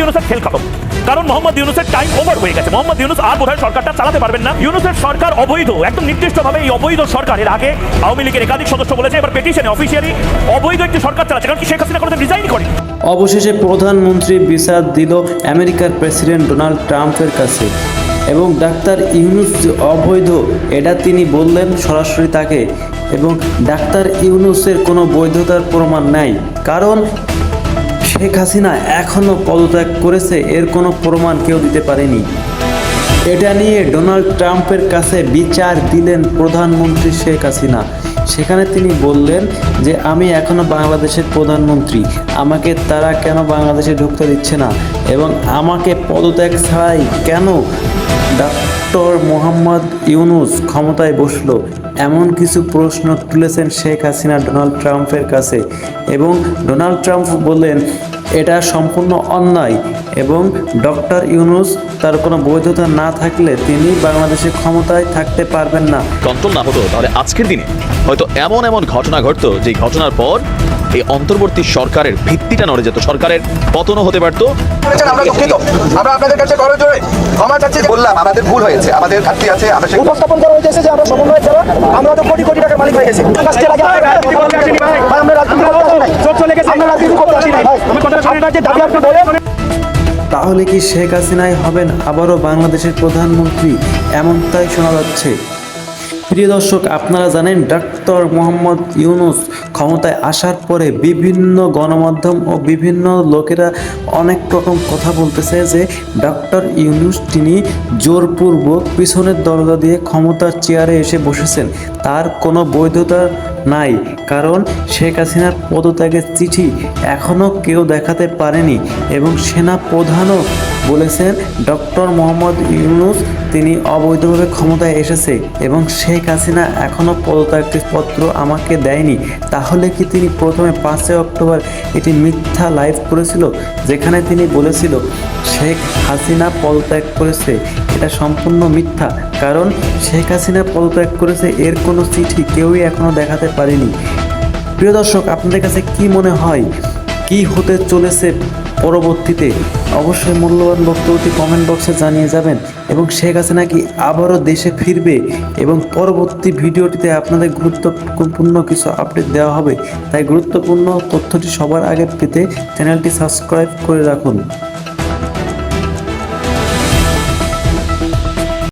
ইউনূসের খেল খতম, কারণ মোহাম্মদ ইউনূসের টাইম ওভার হয়ে গেছে। মোহাম্মদ ইউনূস আর বোধহয় সরকারটা চালাতে পারবেন না। ইউনূসের সরকার অবৈধ, একদম নির্দিষ্টভাবে এই অবৈধ সরকারের আগে আওয়ামী লীগের একাধিক সদস্য বলেছে, এবার পেটিশনে অফিসিয়ালি অবৈধ একটি সরকার চালাচ্ছে, কারণ কি শেখ হাসিনা কোনোদিন রিজাইন করেনি। অবশেষে প্রধানমন্ত্রী বিচার দিল আমেরিকার প্রেসিডেন্ট ডোনাল্ড ট্রাম্পের কাছে, এবং ডাক্তার ইউনূস অবৈধ এটা তিনি বললেন সরাসরি তাকে, এবং ডাক্তার ইউনূসের কোনো বৈধতার প্রমাণ নাই, কারণ শেখ হাসিনা এখনও পদত্যাগ করেছে, এর কোনো প্রমাণ কেউ দিতে পারেনি। এটা নিয়ে ডোনাল্ড ট্রাম্পের কাছে বিচার দিলেন প্রধানমন্ত্রী শেখ হাসিনা। সেখানে তিনি বললেন যে আমি এখনও বাংলাদেশের প্রধানমন্ত্রী, আমাকে তারা কেন বাংলাদেশে ঢুকতে দিচ্ছে না, এবং আমাকে পদত্যাগ ছাড়াই কেন ডক্টর মোহাম্মদ ইউনূস ক্ষমতায় বসলো, এমন কিছু প্রশ্ন তুলেছেন শেখ হাসিনা ডোনাল্ড ট্রাম্পের কাছে। এবং ডোনাল্ড ট্রাম্প বললেন এটা সম্পূর্ণ অন্যায়, এবং ডক্টর ইউনূস তার কোনো বৈধতা না থাকলে তিনি বাংলাদেশে ক্ষমতায় থাকতে পারবেন না। কন্ট্রোল না হতো তাহলে আজকের দিনে হয়তো এমন এমন ঘটনা ঘটতো, যে ঘটনার পর এই অন্তর্বর্তী সরকারের ভিত্তিটা নড়ে যেত, সরকারের পতনও হতে পারতো। আমরা দুঃখিত, আমরা আপনাদের কাছে করজোড়ে ক্ষমা চাচ্ছি। বললাম আমাদের ভুল হয়েছে, আমাদের ঘাটতি আছে, আমরা সেই উপস্থাপন করা হয়েছে যে আমরা সমন্বয় ছাড়া আমরা তো কোটি কোটি টাকার মালিক হয়ে গেছি। আমরা রাজনীতি করতে আসিনি ভাই, আমরা রাজনীতি করতে আসি নাই ভাই, আমি কথাটা শুনি না যে দাবি আপনি বলেন। তাহলে কি শেখ হাসিনাই হবেন আবারও বাংলাদেশের প্রধানমন্ত্রী, এমনটাই শোনা যাচ্ছে। প্রিয় দর্শক, আপনারা জানেন ডক্টর মোহাম্মদ ইউনূস ক্ষমতায় আসার পরে বিভিন্ন গণমাধ্যম ও বিভিন্ন লোকেরা অনেক রকম কথা বলতেছে যে ডক্টর ইউনূস তিনি জোরপূর্বক পিছনের দরজা দিয়ে ক্ষমতার চেয়ারে এসে বসেছেন, তার কোনো বৈধতা নাই, কারণ শেখ হাসিনার পদত্যাগের চিঠি এখনও কেউ দেখাতে পারেনি। এবং সেনা প্রধানও বলেছেন ডক্টর মোহাম্মদ ইউনূস তিনি অবৈধভাবে ক্ষমতায় এসেছে, এবং শেখ হাসিনা এখনও পদত্যাগপত্র আমাকে দেয়নি। তাহলে কি তিনি প্রথমে 5 অক্টোবর এটি মিথ্যা লাইভ করেছিল, যেখানে তিনি বলেছিল শেখ হাসিনা পদত্যাগ করেছে? এটা সম্পূর্ণ মিথ্যা, কারণ শেখ হাসিনা পদত্যাগ করেছে এর কোনো চিঠি কেউই এখনও দেখাতে পারেনি। প্রিয় দর্শক, আপনাদের কাছে কি মনে হয় কি হতে চলেছে পরবর্তীতে? অবশ্যই মূল্যবান বক্তব্যটি কমেন্ট বক্সে জানিয়ে যাবেন, এবং শেখ হাসিনা কি আবারও দেশে ফিরবে, এবং পরবর্তী ভিডিওটিতে আপনাদের গুরুত্বপূর্ণ কিছু আপডেট দেওয়া হবে। তাই গুরুত্বপূর্ণ তথ্যটি সবার আগে পেতে চ্যানেলটি সাবস্ক্রাইব করে রাখুন।